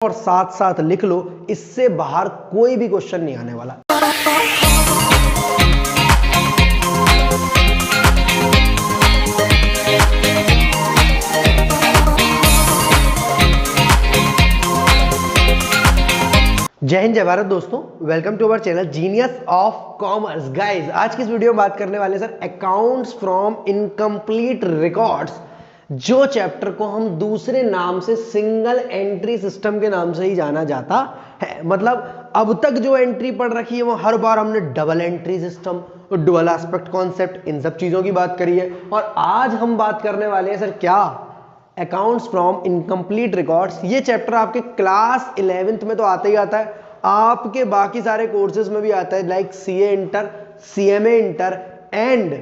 और साथ साथ लिख लो, इससे बाहर कोई भी क्वेश्चन नहीं आने वाला। जय हिंद जय भारत दोस्तों, welcome to our channel genius of commerce. Guys, आज की इस वीडियो में बात करने वाले sir accounts from incomplete records, जो चैप्टर को हम दूसरे नाम से सिंगल एंट्री सिस्टम के नाम से ही जाना जाता है। मतलब अब तक जो एंट्री पढ़ रखी है वो हर बार हमने डबल एंट्री सिस्टम और डुअल एस्पेक्ट कॉन्सेप्ट, इन सब चीजों की बात करी है। और आज हम बात करने वाले हैं सर क्या, अकाउंट्स फ्रॉम इनकम्प्लीट रिकॉर्ड्स। ये चैप्टर आपके क्लास 11th में तो आता ही आता है, आपके बाकी सारे कोर्सेज में भी आता है, like CA inter, CMA inter and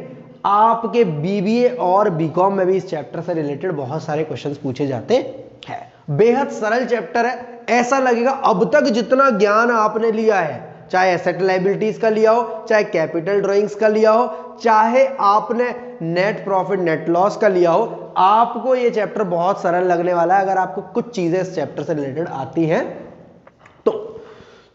आपके बीबीए और बीकॉम में भी इस चैप्टर से रिलेटेड बहुत सारे क्वेश्चंस पूछे जाते हैं। बेहद सरल चैप्टर है, ऐसा लगेगा अब तक जितना ज्ञान आपने लिया है, चाहे एसेट लायबिलिटीज का लिया हो, चाहे कैपिटल ड्राइंग्स का लिया हो, चाहे आपने नेट प्रॉफिट नेट लॉस का लिया हो, आपको ये चैप्टर बहुत सरल लगने वाला है अगर आपको कुछ चीजें इस चैप्टर से रिलेटेड आती हैं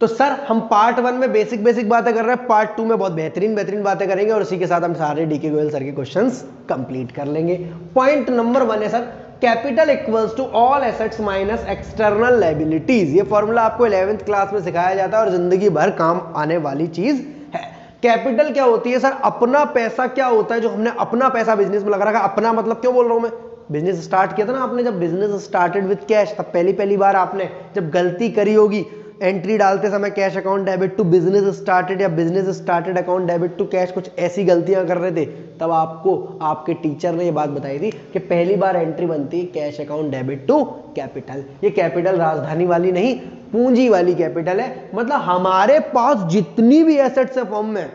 तो सर हम पार्ट 1 में बेसिक बातें कर रहे हैं, पार्ट 2 में बहुत बेहतरीन बातें करेंगे और उसी के साथ हम सारे डीके गोयल सर के क्वेश्चंस कंप्लीट कर लेंगे। पॉइंट नंबर 1 है sir, capital equals to all assets minus external liabilities. ये फॉर्मूला आपको 11th क्लास में सिखाया जाता है और जिंदगी भर काम आने वाली चीज है। कैपिटल क्या होती है सर, अपना पैसा क्या होता है, जो हमने अपना पैसा बिजनेस में लगा रखा। अपना मतलब क्यों बोल रहा हूं मैं, बिजनेस स्टार्ट किया था ना आपने, जब बिजनेस स्टार्टेड विद कैश, तब पहली बार आपने जब गलती करी होगी एंट्री डालते समय cash account debit to business started या business started account debit to cash, कुछ ऐसी गलतियां कर रहे थे, तब आपको आपके टीचर ने ये बात बताई थी कि पहली बार एंट्री बनती है cash account debit to capital. ये कैपिटल राजधानी वाली नहीं, पूंजी वाली कैपिटल है। मतलब हमारे पास जितनी भी एसेट्स है फॉर्म में,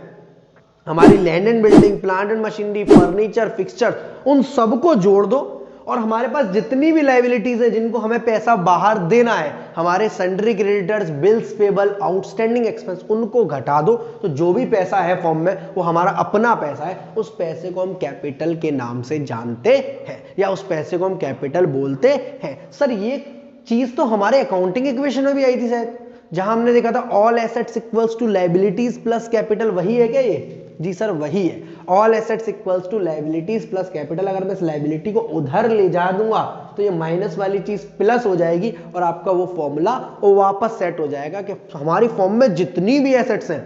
हमारी land and building, plant and machinery, furniture, fixture, उन सबको जोड़ दो और हमारे पास जितनी भी लायबिलिटीज है जिनको हमें पैसा बाहर देना है, हमारे sundry creditors, bills payable, outstanding expense, उनको घटा दो, तो जो भी पैसा है फॉर्म में वो हमारा अपना पैसा है। उस पैसे को हम कैपिटल के नाम से जानते हैं या उस पैसे को हम कैपिटल बोलते हैं। सर ये चीज तो हमारे अकाउंटिंग इक्वेशन में भी आई थी शायद, जहां हमने देखा था all assets equals to liabilities plus capital. वही है क्या ये? जी सर वही है, all assets equals to liabilities plus capital. अगर मैं इस लायबिलिटी को उधर ले जा दूंगा तो ये माइनस वाली चीज प्लस हो जाएगी और आपका वो फॉर्मूला वो वापस सेट हो जाएगा कि हमारी फॉर्म में जितनी भी एसेट्स हैं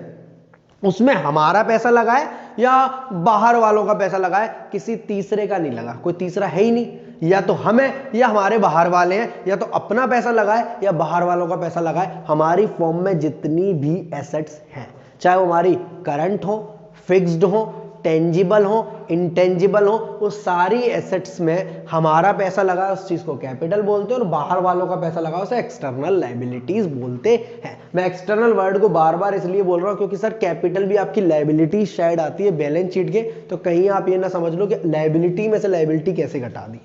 उसमें हमारा पैसा लगाए या बाहर वालों का पैसा लगाए, किसी तीसरे का नहीं लगा, कोई तीसरा है ही नहीं। या तो हमें या हमारे बाहर वाले हैं, या तो अपना पैसा लगाए या बाहर वालों का पैसा लगाए। हमारी फॉर्म में जितनी भी एसेट्स हैं, चाहे वो हमारी करंट हो, फिक्स्ड हो, टेंजिबल हो, इंटेंजिबल हो, वो सारी एसेट्स में हमारा पैसा लगा उस चीज को कैपिटल बोलते हैं और बाहर वालों का पैसा लगा उसे एक्सटर्नल लायबिलिटीज बोलते हैं। मैं एक्सटर्नल वर्ड को बार बार इसलिए बोल रहा हूं क्योंकि सर कैपिटल भी आपकी लायबिलिटी शायद आती है बैलेंस शीट के, तो कहीं आप ये ना समझ लो कि लायबिलिटी में से लायबिलिटी कैसे घटा दी,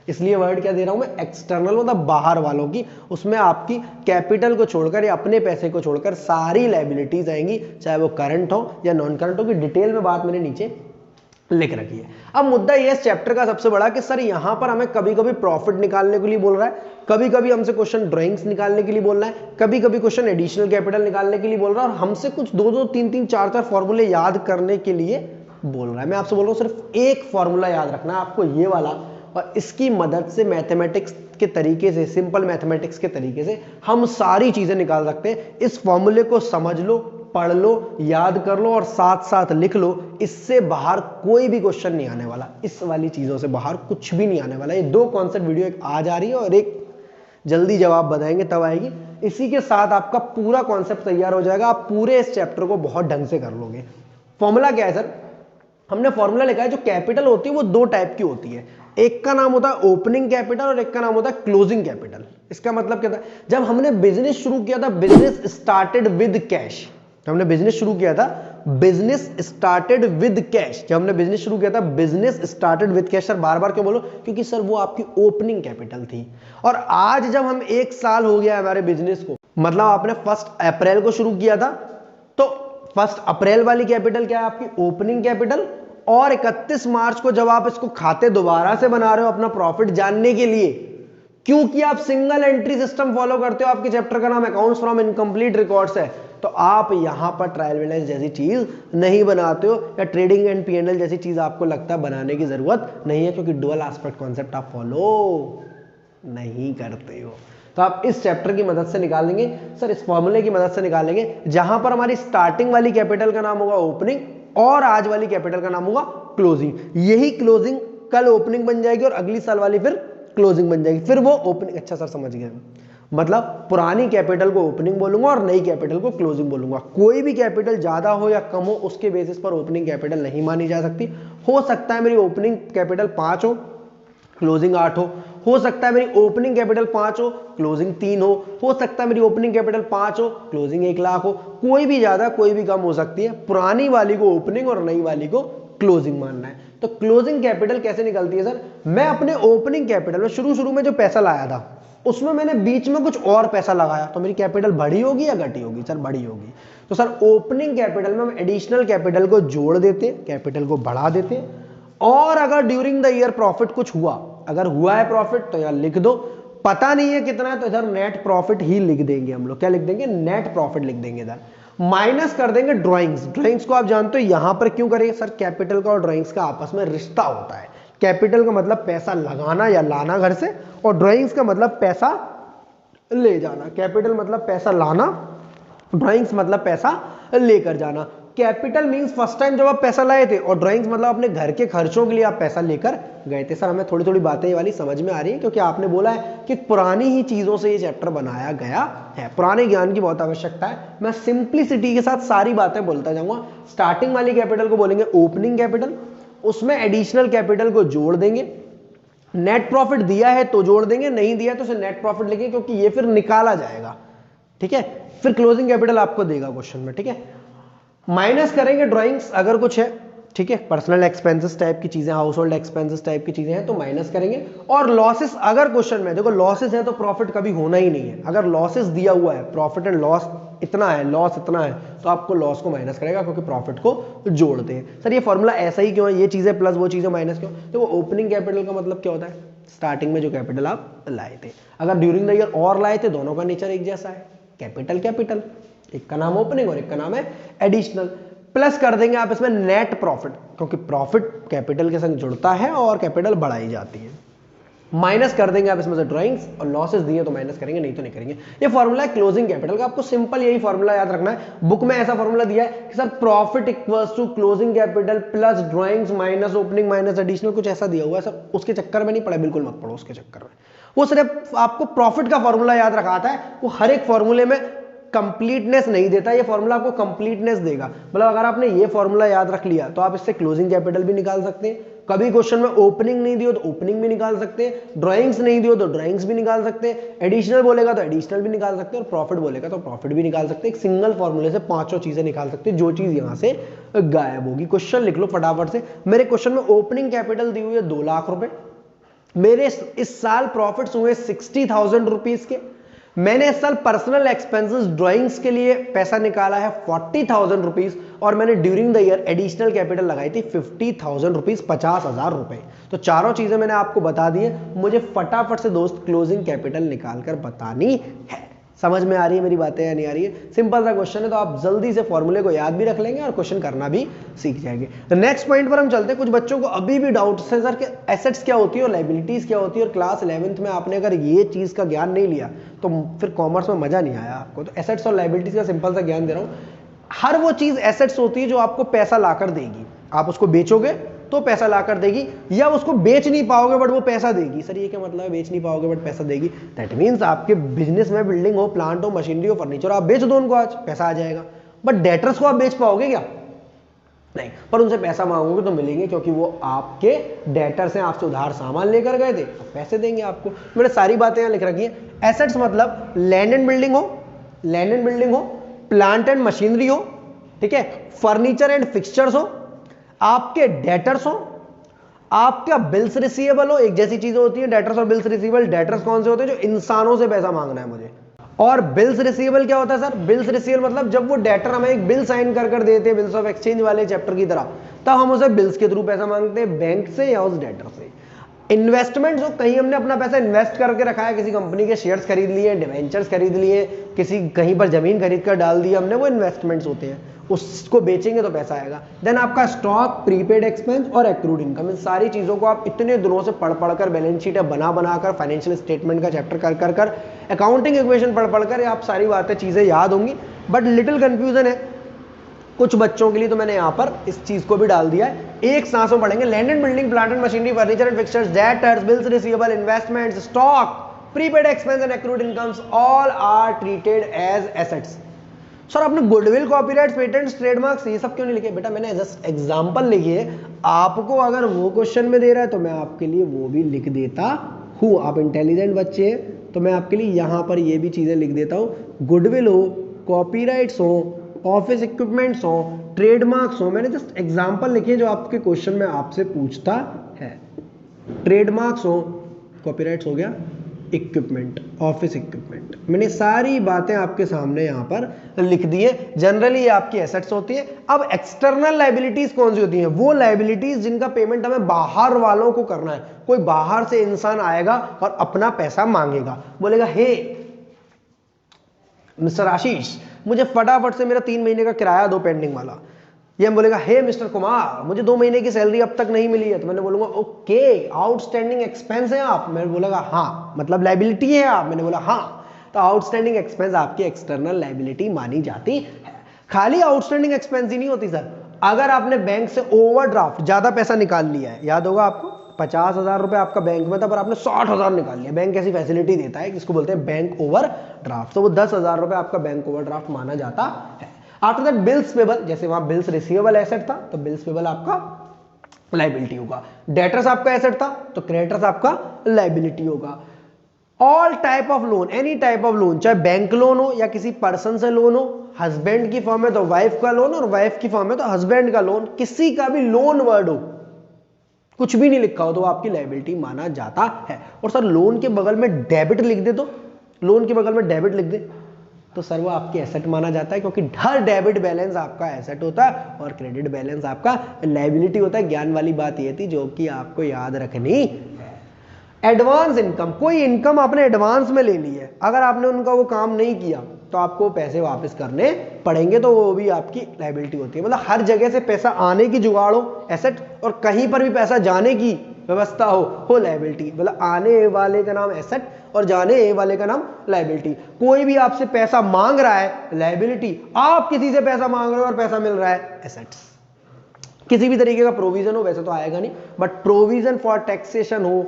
इसलिए वर्ड क्या दे रहा हूं मैं, एक्सटर्नल मतलब बाहर वालों की। उसमें आपकी कैपिटल को छोड़कर या अपने पैसे को छोड़कर सारी लायबिलिटीज आएंगी, चाहे वो करंट हो या नॉन करंट हो, की डिटेल में बात मैंने नीचे लिख रखी है। अब मुद्दा ये इस चैप्टर का सबसे बड़ा कि सर यहां पर हमें कभी कभी प्रॉफिट निकालने के लिए बोल रहा है, कभी कभी हमसे क्वेश्चन ड्राइंग्स निकालने के लिए बोल रहा है, कभी कभी क्वेश्चन एडिशनल कैपिटल निकालने के लिए बोल रहा है और हमसे कुछ 2-2, 3-3, 4-4 फॉर्मूले याद करने के लिए बोल रहा है। मैं आपसे बोल रहा हूं सिर्फ एक फॉर्मूला याद रखना है आपको, ये वाला, और इसकी मदद से मैथमेटिक्स के तरीके से, सिंपल मैथमेटिक्स के तरीके से हम सारी चीजें निकाल सकते हैं। इस फॉर्मूले को समझ लो, पढ़ लो, याद कर लो और साथ साथ लिख लो, इससे बाहर कोई भी क्वेश्चन नहीं आने वाला, इस वाली चीजों से बाहर कुछ भी नहीं आने वाला। ये 2 कॉन्सेप्ट वीडियो, एक आज आ रही है और एक जल्दी जवाब बताएंगे तब आएगी। इसी के साथ आपका पूरा कॉन्सेप्ट तैयार हो जाएगा, आप पूरे इस चैप्टर को बहुत ढंग से कर लोगे। फॉर्मूला क्या है सर, हमने फॉर्मूला लिखा है, जो कैपिटल होती है वो 2 टाइप की होती है, एक का नाम होता है ओपनिंग कैपिटल और एक का नाम होता है क्लोजिंग कैपिटल। इसका मतलब क्या था, जब हमने बिजनेस शुरू किया था, बिजनेस स्टार्टेड विद कैश, हमने बिजनेस शुरू किया था, बिजनेस स्टार्टेड विद कैश, जब हमने बिजनेस शुरू किया था business started with cash. Sir बार बार क्यों बोलो, क्योंकि सर वो आपकी ओपनिंग कैपिटल थी। और आज जब हम 1 साल हो गया हमारे बिजनेस को, मतलब आपने 1 अप्रैल को शुरू किया था, तो 1 अप्रैल वाली कैपिटल क्या है आपकी ओपनिंग कैपिटल, और 31 मार्च को जब आप इसको खाते दोबारा से बना रहे हो अपना प्रॉफिट जानने के लिए, क्योंकि आप सिंगल एंट्री सिस्टम फॉलो करते हो, आपके चैप्टर का नाम अकाउंट्स फ्रॉम इनकम्प्लीट रिकॉर्ड्स है, तो आप यहां पर ट्रायल बैलेंस जैसी चीज नहीं बनाते हो, या ट्रेडिंग एंड पीएनएल जैसी चीज आपको लगता है बनाने की जरूरत नहीं है, क्योंकि डुअल एस्पेक्ट कॉन्सेप्ट आप फॉलो नहीं करते हो। तो आप इस चैप्टर की मदद से निकालेंगे सर, इस फॉर्मूले की मदद से निकालेंगे, जहां पर हमारी स्टार्टिंग वाली कैपिटल का नाम होगा ओपनिंग और आज वाली कैपिटल का नाम होगा क्लोजिंग। यही क्लोजिंग कल ओपनिंग बन जाएगी और अगली साल वाली फिर क्लोजिंग बन जाएगी, फिर वो ओपनिंग। अच्छा सर समझ गए, मतलब पुरानी कैपिटल को ओपनिंग बोलूंगा और नई कैपिटल को क्लोजिंग बोलूंगा। कोई भी कैपिटल ज्यादा हो या कम हो उसके बेसिस पर ओपनिंग कैपिटल नहीं मानी जा सकती। हो सकता है मेरी ओपनिंग कैपिटल 5 हो, क्लोजिंग 8 हो सकता है मेरी ओपनिंग कैपिटल 5 हो, क्लोजिंग 3 हो सकता है मेरी ओपनिंग कैपिटल 5 हो, क्लोजिंग 1 लाख हो, कोई भी ज्यादा कोई भी कम हो सकती है। पुरानी वाली को ओपनिंग और नई वाली को क्लोजिंग मानना है। तो क्लोजिंग कैपिटल कैसे निकलती है सर, मैं अपने ओपनिंग कैपिटल में शुरू में जो पैसा लाया था उसमें मैंने बीच में कुछ और पैसा लगाया, तो मेरी कैपिटल बढ़ी होगी या घटी होगी? सर बढ़ी होगी। तो सर ओपनिंग कैपिटल में हम एडिशनल कैपिटल को जोड़ देते, कैपिटल को बढ़ा देते, और अगर ड्यूरिंग द ईयर प्रॉफिट कुछ हुआ, अगर हुआ है प्रॉफिट तो यहां लिख दो, पता नहीं है कितना है तो इधर नेट प्रॉफिट ही लिख देंगे हम लोग। क्या लिख देंगे? नेट प्रॉफिट लिख देंगे। इधर माइनस कर देंगे ड्राइंग्स। ड्राइंग्स को आप जानते हो यहां पर क्यों करेंगे सर, कैपिटल का और ड्राइंग्स का आपस में रिश्ता होता है। कैपिटल का मतलब पैसा लगाना या लाना घर से, और ड्राइंग्स का मतलब पैसा ले जाना। कैपिटल मतलब पैसा लाना, ड्राइंग्स मतलब पैसा लेकर जाना। कैपिटल मींस फर्स्ट टाइम जब आप पैसा लाए थे, और ड्राइंग्स मतलब अपने घर के खर्चों के लिए आप पैसा लेकर गए थे। सर हमें थोड़ी थोड़ी बातें ये वाली समझ में आ रही है, क्योंकि आपने बोला है कि पुरानी ही चीजों से ये चैप्टर बनाया गया है, पुराने ज्ञान की बहुत आवश्यकता है। मैं सिंप्लिसिटी के साथ सारी बातें बोलता जाऊंगा। स्टार्टिंग वाली कैपिटल को बोलेंगे ओपनिंग कैपिटल, उसमें एडिशनल कैपिटल को जोड़ देंगे। नेट प्रॉफिट दिया है तो जोड़ देंगे, नहीं दिया तो उसे नेट प्रॉफिट लिखेंगे, क्योंकि ये फिर निकाला जाएगा। ठीक है, फिर क्लोजिंग कैपिटल आपको देगा क्वेश्चन में। ठीक है, माइनस करेंगे ड्राइंग्स अगर कुछ है, ठीक है, पर्सनल एक्सपेंसेस टाइप की चीजें, हाउस होल्ड एक्सपेंसेस टाइप की चीजें हैं तो माइनस करेंगे। और लॉसेस अगर क्वेश्चन में, देखो लॉसेस है तो प्रॉफिट कभी होना ही नहीं है। अगर लॉसेस दिया हुआ है, प्रॉफिट एंड लॉस इतना है, लॉस इतना है, तो आपको लॉस को माइनस करेगा, क्योंकि प्रॉफिट को जोड़ते हैं। सर ये फॉर्मूला ऐसा ही क्यों है, ये चीजें प्लस वो चीजें माइनस क्यों? देखो ओपनिंग कैपिटल का मतलब क्या होता है, स्टार्टिंग में जो कैपिटल आप लाए थे, अगर ड्यूरिंग द ईयर और लाए थे, दोनों का नेचर एक जैसा है, कैपिटल कैपिटल, एक का नाम ओपनिंग और एक का नाम है एडिशनल। प्लस कर देंगे आप इसमें नेट प्रॉफिट, क्योंकि प्रॉफिट कैपिटल के संग जुड़ता है और कैपिटल बढ़ाई जाती है। माइनस कर देंगे आप इसमें से ड्राइंग्स, और लॉसेस दिए तो माइनस करेंगे, नहीं तो नहीं करेंगे। ये फॉर्मूला है क्लोजिंग कैपिटल का, आपको सिंपल यही फॉर्मूला याद रखना है। बुक में ऐसा फॉर्मूला दिया है कि sir profit equals to closing capital plus drawings minus opening minus additional, कुछ ऐसा दिया हुआ है सर। उसके चक्कर में नहीं पड़ा, बिल्कुल मत पड़ो उसके चक्कर में। वो सिर्फ आपको प्रॉफिट का फॉर्मूला याद रखाता है, वो हर एक फॉर्मूले में कंप्लीटनेस नहीं देता, ये फॉर्मूला आपको कंप्लीटनेस देगा। मतलब अगर आपने ये फॉर्मूला याद रख लिया तो आप इससे क्लोजिंग कैपिटल भी निकाल सकते हैं। कभी क्वेश्चन में ओपनिंग नहीं दियो तो ओपनिंग भी निकाल सकते हैं, ड्राइंग्स नहीं दियो तो ड्राइंग्स भी निकाल सकते हैं, एडिशनल बोलेगा तो एडिशनल भी निकाल सकते हैं, और प्रॉफिट बोलेगा तो प्रॉफिट भी निकाल सकते हैं। एक सिंगल फॉर्मूले से पांचों चीजें निकाल सकते हैं, जो चीज यहां से गायब होगी। क्वेश्चन लिख लो फटाफट से। मेरे क्वेश्चन में ओपनिंग कैपिटल दी हुई है 2 लाख रुपए, मेरे इस साल प्रॉफिट्स हुए 60,000 रुपीज के, मैंने इस साल पर्सनल एक्सपेंसेस ड्राइंग्स के लिए पैसा निकाला है 40,000 रुपीज, और मैंने during the year additional capital लगाई थी 50,000 रुपीज, 50,000 रुपए। तो चारों चीजें मैंने आपको बता दी है, मुझे फटाफट से दोस्त क्लोजिंग कैपिटल निकालकर बतानी है। समझ में आ रही है मेरी बातें या नहीं आ रही है? सिंपल सा क्वेश्चन है, तो आप जल्दी से फॉर्मूले को याद भी रख लेंगे और क्वेश्चन करना भी सीख जाएंगे। तो नेक्स्ट पॉइंट पर हम चलते हैं। कुछ बच्चों को अभी भी डाउट्स है सर कि एसेट्स क्या होती है और लायबिलिटीज क्या होती है, और क्लास 11th में आपने अगर ये चीज का ज्ञान नहीं लिया तो फिर कॉमर्स में मजा नहीं आया आपको। तो एसेट्स और लायबिलिटीज का सिंपल सा ज्ञान दे रहा हूं। हर वो चीज एसेट्स होती है जो आपको पैसा लाकर देगी, आप उसको बेचोगे तो पैसा लाकर देगी, या उसको बेच नहीं पाओगे बट वो पैसा देगी। सर ये क्या मतलब है बेच नहीं पाओगे बट पैसा देगी? दैट मींस आपके बिजनेस में बिल्डिंग हो, प्लांट हो, मशीनरी हो, फर्नीचर, आप बेच दो उनको, आज पैसा आ जाएगा। बट डेटर्स को आप बेच पाओगे क्या? नहीं, पर उनसे पैसा मांगोगे तो मिलेंगे, क्योंकि वो आपके डेटर्स हैं, आपसे उधार सामान लेकर गए थे, पैसे देंगे आपको। मैंने सारी बातें यहां लिख रखी है। एसेट्स मतलब लैंड एंड बिल्डिंग हो, लैंड एंड बिल्डिंग हो, प्लांट एंड मशीनरी हो, ठीक है, फर्नीचर एंड फिक्सचर्स हो, आपके डेटर्स हो, आपका बिल्स रिसीवेबल हो। एक जैसी चीजें होती हैं डेटर्स और बिल्स रिसीवेबल। डेटर्स कौन से होते हैं? जो इंसानों से पैसा मांगना है मुझे। और बिल्स रिसीवेबल क्या होता है सर? बिल्स रिसीवेबल मतलब जब वो डेटर हमें एक बिल साइन कर देते हैं, बिल्स ऑफ एक्सचेंज वाले चैप्टर की तरह, तब हम उसे बिल्स के थ्रू पैसा मांगते हैं, बैंक से या उस डेटर से। इन्वेस्टमेंट जो कहीं हमने अपना पैसा इन्वेस्ट करके रखा है, किसी कंपनी के शेयर्स खरीद लिए, डिवेंचर्स खरीद लिए, किसी कहीं पर जमीन खरीद कर डाल दी हमने, वो इन्वेस्टमेंट्स होते हैं, उसको बेचेंगे तो पैसा आएगा। देन आपका स्टॉक, प्रीपेड एक्सपेंस और एक्रूड इनकम, इन सारी चीजों को आप इतने दिनों से पढ़ कर बैलेंस शीट बना कर फाइनेंशियल स्टेटमेंट का चैप्टर कर अकाउंटिंग इक्वेशन पढ़ कर आप सारी बातें चीजें याद होंगी, बट लिटिल कंफ्यूजन है कुछ बच्चों के लिए, तो मैंने यहां पर इस चीज को भी डाल दिया है। एक सांस में पढ़ेंगे। Land and building, plant and machinery, furniture and fixtures, debtors, bills receivable, investments, stock, prepaid expense and accrued incomes all are treated as assets. Sir आपने गुडविल, कॉपीराइट्स, पेटेंट्स, ट्रेडमार्क्स ये सब क्यों नहीं लिखे? बेटा मैंने जस्ट एग्जांपल लिखी है, आपको अगर वो क्वेश्चन में दे रहा है तो मैं आपके लिए वो भी लिख देता हूं। आप इंटेलिजेंट बच्चे हैं तो मैं आपके लिए यहां पर ये भी चीजें लिख देता हूं। गुडविल हो, कॉपीराइट्स हो, ऑफिस इक्विपमेंट्स हो, ट्रेडमार्क्स हो, मैंने जस्ट एग्जांपल लिखे जो आपके क्वेश्चन में आपसे पूछता है। ट्रेडमार्क्स हो, कॉपीराइट्स हो गया, इक्विपमेंट, ऑफिस इक्विपमेंट, मैंने सारी बातें आपके सामने यहां पर लिख दी है। जनरली ये आपकी एसेट्स होती है। अब एक्सटर्नल लायबिलिटीज कौन सी होती हैं? वो लायबिलिटीज जिनका पेमेंट हमें बाहर वालों को करना है। कोई बाहर से इंसान आएगा और अपना पैसा मांगेगा, बोलेगा हे मिस्टर आशीष मुझे फटाफट से मेरा 3 महीने का किराया दो पेंडिंग वाला, ये हम बोलेगा हे मिस्टर कुमार मुझे 2 महीने की सैलरी अब तक नहीं मिली है, तो मैंने बोलूंगा ओके आउटस्टैंडिंग एक्सपेंस है आप, मैंने बोलेगा हाँ, मतलब लायबिलिटी है आप, मैंने बोला हाँ, तो आउटस्टैंडिंग एक्सपेंस आपकी एक्सटर्नल लायबिलिटी मानी जाती है। खाली आउटस्टैंडिंग एक्सपेंस ही नहीं होती सर, अगर आपने बैंक से ओवरड्राफ्ट ज्यादा पैसा निकाल लिया है, याद होगा आपको 50,000 रुपए आपका बैंक में था पर आपने 60,000 निकाल लिया, बैंक ऐसी फैसिलिटी देता है जिसको बोलते हैं बैंक ओवरड्राफ्ट, तो वो 10,000 रुपए आपका बैंक ओवरड्राफ्ट माना जाता है। आफ्टर दैट बिल्स पेबल, जैसे वहां बिल्स रिसीवेबल एसेट था तो बिल्स पेबल आपका लायबिलिटी होगा। डेटर्स आपका एसेट था तो क्रेडिटर्स आपका लायबिलिटी होगा। All type of loan, any type of loan, चाहे बैंक लोन हो या किसी पर्सन से लोन हो, हस्बैंड की फॉर्म है तो वाइफ का लोन और वाइफ की फॉर्म है तो हस्बैंड का लोन, किसी का भी लोन वर्ड हो, कुछ भी नहीं लिखा हो तो आपकी लायबिलिटी माना जाता है। और सर लोन के बगल में डेबिट लिख दे, तो लोन के बगल में डेबिट लिख दे तो सर वो आपकी एसेट माना जाता है, क्योंकि हर डेबिट बैलेंस आपका एसेट होता है और क्रेडिट बैलेंस आपका लायबिलिटी होता है। ज्ञान वाली बात ये थी जो कि आपको याद रखनी है। एडवांस इनकम, कोई इनकम आपने एडवांस में ले ली है, अगर आपने उनका वो काम नहीं किया तो आपको पैसे वापस करने पड़ेंगे, तो वो भी आपकी लायबिलिटी होती है। मतलब हर जगह से पैसा आने की जुगाड़ हो एसेट, और कहीं पर भी पैसा जाने की व्यवस्था हो लायबिलिटी। मतलब आने वाले का नाम एसेट और जाने वाले का नाम लायबिलिटी। कोई भी आपसे पैसा मांग रहा है लायबिलिटी, आप किसी से पैसा मांग रहे हो और पैसा मिल रहा है एसेट्स। किसी भी तरीके का प्रोविजन हो, वैसे तो आएगा नहीं, बट प्रोविजन फॉर टैक्सेशन हो,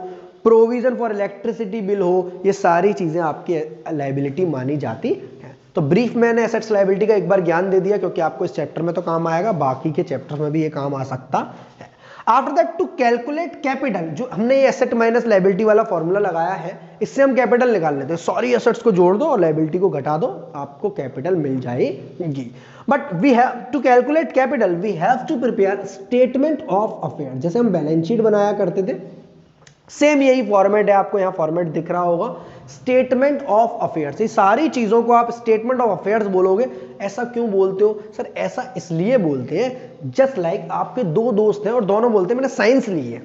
प्रोविजन फॉर इलेक्ट्रिसिटी बिल हो, ये सारी चीजें आपकी लायबिलिटी मानी जाती है। तो ब्रीफ मैंने एसेट्स लायबिलिटी का एक बार ज्ञान दे दिया, क्योंकि आपको इस चैप्टर में तो काम आएगा, बाकी के चैप्टर में भी ये काम आ सकता है। After that to calculate capital, जो हमने ये एसेट माइनस लायबिलिटी वाला फॉर्मूला लगाया है, इससे हम कैपिटल निकाल लेते हैं। सॉरी एसेट्स को जोड़ दो और लायबिलिटी को घटा दो, आपको कैपिटल मिल जाएगी। But we have to calculate capital, we have to prepare statement of affair. जैसे हम बैलेंस शीट बनाया करते थे, सेम यही फॉर्मेट है, आपको यहाँ फॉर्मेट दिख रहा होगा, स्टेटमेंट ऑफ अफेयर्स। ये सारी चीजों को आप स्टेटमेंट ऑफ अफेयर्स बोलोगे। ऐसा क्यों बोलते हो सर? ऐसा इसलिए बोलते हैं, जस्ट लाइक आपके 2 दोस्त हैं और दोनों बोलते हैं मैंने साइंस ली है।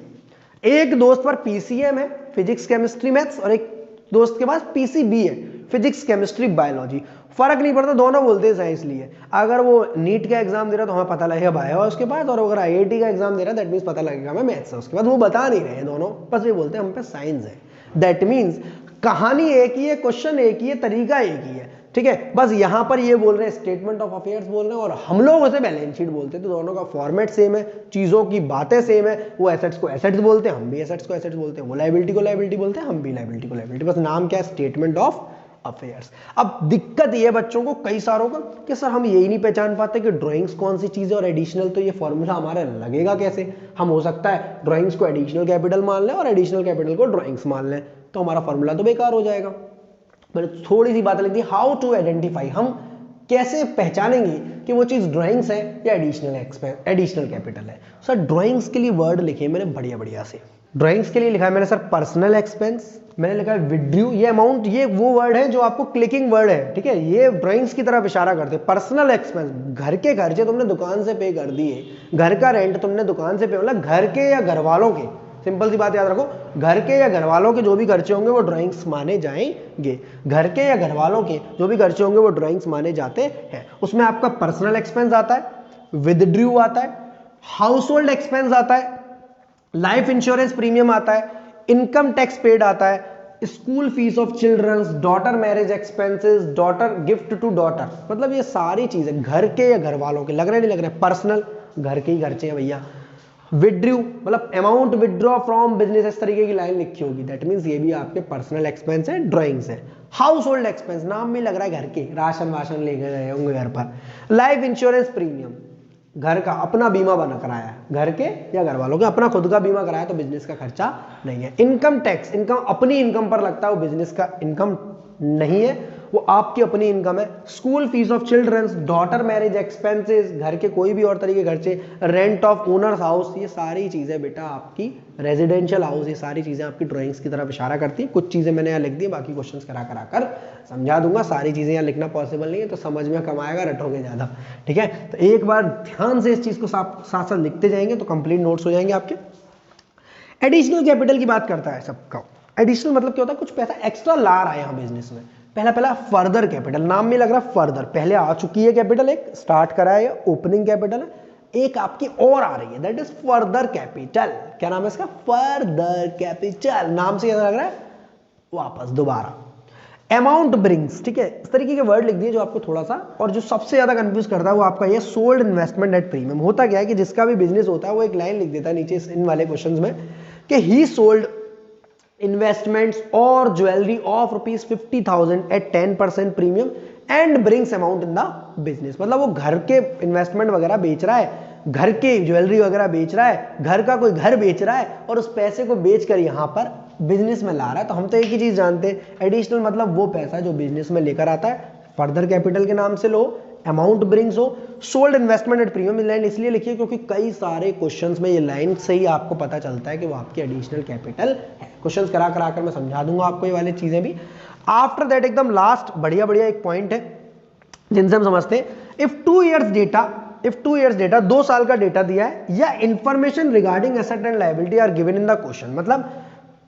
एक दोस्त पर पीसीएम है, फिजिक्स केमिस्ट्री मैथ्स, और एक दोस्त के पास पीसीबी है, फिजिक्स केमिस्ट्री बायोलॉजी। फर्क नहीं पड़ता, दोनों बोलते हैं साइंस लिए। अगर वो नीट का एग्जाम दे रहा है तो हमें पता लगेगा बायो है उसके पास, और अगर आईआईटी का एग्जाम दे रहा है दैट मीन्स पता लगेगा हमें मैथ्स है उसके बाद। वो बता नहीं रहे हैं दोनों, बस ये बोलते हैं हम पे साइंस है। दैट मीन्स कहानी एक ही है, क्वेश्चन एक ही है, तरीका एक ही है, ठीक है। बस यहां पर ये बोल रहे हैं स्टेटमेंट ऑफ अफेयर्स बोल रहे हैं, और हम लोग उसे बैलेंस शीट बोलते हैं। तो दोनों का फॉर्मेट सेम है, चीजों की बातें सेम है। वो एसेट्स को एसेट्स बोलते हैं, हम भी एसेट्स को एसेट्स बोलते हैं। वो लायबिलिटी को लायबिलिटी बोलते हैं, हम भी लायबिलिटी को लायबिलिटी। बस नाम क्या है? Statement of affairs. अब दिक्कत ये बच्चों को कई सारों का कि सर हम यही नहीं पहचान पाते कि ड्राइंग्स कौन सी चीज है और एडिशनल, तो ये फॉर्मूला हमारा लगेगा कैसे? हम हो सकता है ड्राइंग्स को एडिशनल कैपिटल मान लें और एडिशनल कैपिटल को ड्राइंग्स मान लें, तो हमारा फॉर्मूला तो बेकार हो जाएगा। पर थोड़ी सी बात लगती है, हाउ टू आइडेंटिफाई, हम कैसे पहचानेंगे कि वो चीज ड्राइंग्स है या एडिशनल कैपिटल है? सर ड्राइंग्स के लिए वर्ड लिखे मैंने बढ़िया बढ़िया से। ड्राइंग्स के लिए लिखा है मैंने सर पर्सनल एक्सपेंस, मैंने लिखा है विड्रू, ये अमाउंट, ये वो वर्ड है जो आपको क्लिकिंग वर्ड है, ठीक है। ये ड्राइंग्स की तरफ इशारा करते हैं। पर्सनल एक्सपेंस, घर के खर्चे तुमने दुकान से पे कर दिए, घर का रेंट तुमने दुकान से पे, मतलब घर के या घर वालों के, सिंपल सी बात याद रखो, घर के या घर वालों के जो भी खर्चे होंगे वो ड्राइंग्स माने जाएंगे। घर के या घर वालों के जो भी खर्चे होंगे वो ड्राइंग्स माने जाते हैं। उसमें आपका पर्सनल एक्सपेंस आता है, विदड्रू आता है, हाउस होल्ड एक्सपेंस आता है, लाइफ इंश्योरेंस प्रीमियम आता है, इनकम टैक्स पेड आता है, school fees of childrens, daughter marriage expenses, daughter gift to daughter, मतलब ये सारी चीजें घर के या घर वालों के, लग रहे नहीं लग रहे, पर्सनल घर के ही खर्चे हैं भैया। विड्रू मतलब अमाउंट विड्रॉ फ्रॉम बिजनेस, इस तरीके की लाइन लिखी होगी, दैट मींस ये भी आपके पर्सनल एक्सपेंस है, ड्राइंग्स है। हाउस होल्ड एक्सपेंस, नाम में लग रहा है घर के, राशन वाशन लेकर गए होंगे घर पर। लाइफ इंश्योरेंस प्रीमियम, घर का अपना बीमा बना कराया है, घर के या घर वालों के अपना खुद का बीमा कराया तो बिजनेस का खर्चा नहीं है। इनकम टैक्स, इनकम अपनी इनकम पर लगता है, वो बिजनेस का इनकम नहीं है, वो आपकी अपनी इनकम है। School fees of childrens, daughter marriage expenses, घर के कोई भी और तरीके खर्चे, रेंट ऑफ ओनर्स हाउस, ये सारी चीजें बेटा आपकी रेजिडेंशियल हाउस, ये सारी चीजें आपकी ड्राइंग्स की तरफ इशारा करती है। कुछ चीजें मैंने यहाँ लिख दी, बाकी क्वेश्चंस करा कर समझा दूंगा। सारी चीजें यहाँ लिखना पॉसिबल नहीं है, तो समझ में कम आएगा, रटोगे ज्यादा, ठीक है। तो एक बार ध्यान से इस चीज को साथ साथ लिखते जाएंगे तो कंप्लीट नोट्स हो जाएंगे आपके। एडिशनल कैपिटल की बात करता है सबका। एडिशनल मतलब क्या होता है, कुछ पैसा एक्स्ट्रा ला रहा है यहाँ बिजनेस में। पहला फर्दर कैपिटल, नाम में लग रहा है फर्दर, पहले आ चुकी है कैपिटल, एक स्टार्ट करा है, ओपनिंग कैपिटल है, एक आपकी और आ रही है, दैट इज फर्दर कैपिटल। क्या नाम है इसका, फर्दर कैपिटल, नाम से लग रहा है वापस दोबारा। अमाउंट ब्रिंग्स, ठीक है, इस तरीके के वर्ड लिख दिए जो आपको थोड़ा सा, और जो सबसे ज्यादा कंफ्यूज करता है वो आपका ये सोल्ड इन्वेस्टमेंट एट प्रीमियम। होता क्या है कि जिसका भी बिजनेस होता है वो एक लाइन लिख देता है नीचे इन वाले क्वेश्चंस में कि ही sold investments or jewelry of ₹50,000 at 10% premium and brings amount in the business। मतलब वो घर के इन्वेस्टमेंट वगैरह बेच रहा है, घर के ज्वेलरी वगैरह बेच रहा है, घर का कोई घर बेच रहा है और उस पैसे को बेचकर यहाँ पर बिजनेस में ला रहा है। तो हम तो एक ही चीज जानते हैं, एडिशनल मतलब वो पैसा जो बिजनेस में लेकर आता है, फर्दर कैपिटल के नाम से लो, अमाउंट ब्रिंग्स हो, sold investment at premium. Line इसलिए लिखिए क्योंकि कई सारे क्वेश्चंस में ये लाइन से ही आपको पता चलता है कि वो आपकी एडिशनल कैपिटल है। क्वेश्चंस करा कर मैं समझा दूंगा आपको ये वाली चीजें भी। आफ्टर दैट एकदम लास्ट बढ़िया एक पॉइंट है जिनसे हम समझते हैं, इफ 2 years डेटा 2 साल का डेटा दिया है या information regarding asset and liability are given in the question, मतलब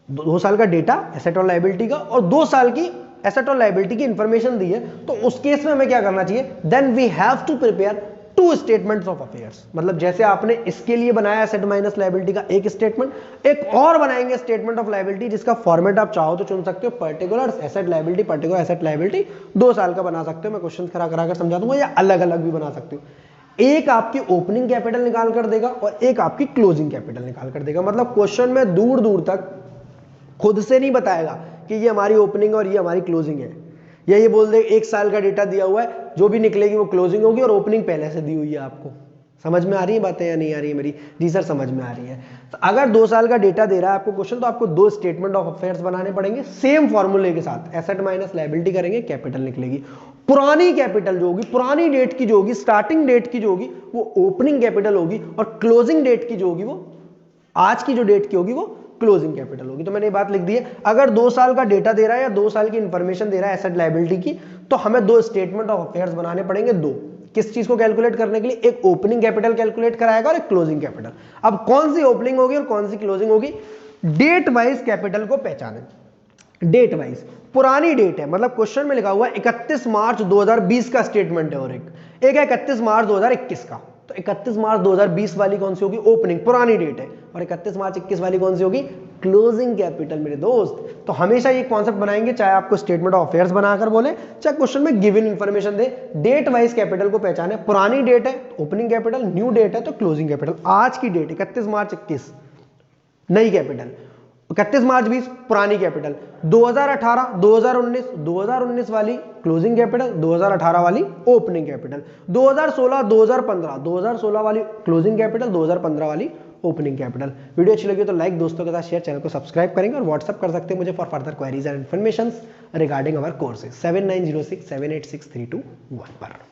2 साल का डेटा एसेट और लायबिलिटी का और 2 साल की एसेट और लायबिलिटी की इंफॉर्मेशन दी है, तो उस केस में हमें क्या करना चाहिए, then we have to prepare 2 statements of affairs. मतलब जैसे आपने इसके लिए बनाया एसेट माइनस लायबिलिटी का एक स्टेटमेंट, एक और बनाएंगे स्टेटमेंट ऑफ लायबिलिटी जिसका फॉर्मेट आप चाहो तो चुन सकते हो, particular asset liability, particular asset liability 2 साल का बना सकते हो, मैं क्वेश्चन करा कर समझा दूंगा, या अलग अलग भी बना सकते हो। एक आपकी ओपनिंग कैपिटल निकाल कर देगा और एक आपकी क्लोजिंग कैपिटल निकाल कर देगा। मतलब क्वेश्चन में दूर दूर तक खुद से नहीं बताएगा कि ये हमारी ओपनिंग और ये हमारी क्लोजिंग है, या ये बोल दे 1 साल का डेटा दिया हुआ है, जो भी निकलेगी वो क्लोजिंग होगी और ओपनिंग पहले से दी हुई है। आपको समझ में आ रही है बातें या नहीं आ रही है मेरी? जी सर समझ में आ रही है। तो अगर 2 साल का डेटा दे रहा है आपको क्वेश्चन, तो आपको 2 स्टेटमेंट ऑफ अफेयर्स बनाने पड़ेंगे सेम फॉर्मूले के साथ, एसेट माइनस लायबिलिटी करेंगे, कैपिटल निकलेगी। पुरानी कैपिटल जो होगी, पुरानी डेट की जो होगी, स्टार्टिंग डेट की जो होगी वो ओपनिंग कैपिटल होगी, और क्लोजिंग डेट की जो होगी वो आज की जो डेट की होगी वो क्लोजिंग कैपिटल होगी। तो मैंने ये बात लिख दी है, अगर 2 साल का डेटा दे रहा है या 2 साल की इंफॉर्मेशन दे रहा है एसेट लायबिलिटी की, तो हमें 2 स्टेटमेंट ऑफ अफेयर्स बनाने पड़ेंगे। 2 किस चीज को कैलकुलेट करने के लिए, एक ओपनिंग कैपिटल कैलकुलेट कराएगा और एक क्लोजिंग कैपिटल। अब कौन सी ओपनिंग होगी और कौन सी क्लोजिंग होगी, डेट वाइज कैपिटल को पहचाने। डेट वाइज पुरानी डेट है, मतलब क्वेश्चन में लिखा हुआ है 31 मार्च 2020 का स्टेटमेंट है, और एक है 31 मार्च 2021 का। तो 31 मार्च 2020 वाली कौन सी होगी, ओपनिंग पुरानी डेट है, और 31 मार्च 21 वाली कौन सी होगी, क्लोजिंग कैपिटल मेरे दोस्त। तो हमेशा ये कॉन्सेप्ट बनाएंगे, चाहे आपको स्टेटमेंट ऑफ अफेयर्स बनाकर बोले, चाहे क्वेश्चन में गिवन इंफॉर्मेशन दे, डेट वाइज कैपिटल को पहचाने। पुरानी डेट है ओपनिंग कैपिटल, न्यू डेट है तो क्लोजिंग कैपिटल। आज की डेट 31 मार्च 21 नई कैपिटल, 31 मार्च 20 पुरानी कैपिटल, 2018 2019 2019 वाली क्लोजिंग कैपिटल, 2018 वाली ओपनिंग कैपिटल, 2016 2015 2016 वाली क्लोजिंग कैपिटल, 2015 वाली ओपनिंग कैपिटल। वीडियो अच्छी लगी तो लाइक, दोस्तों के साथ शेयर, चैनल को सब्सक्राइब करेंगे और व्हाट्सअप कर सकते हैं मुझे for further queries and information regarding our courses 7906786321 पर।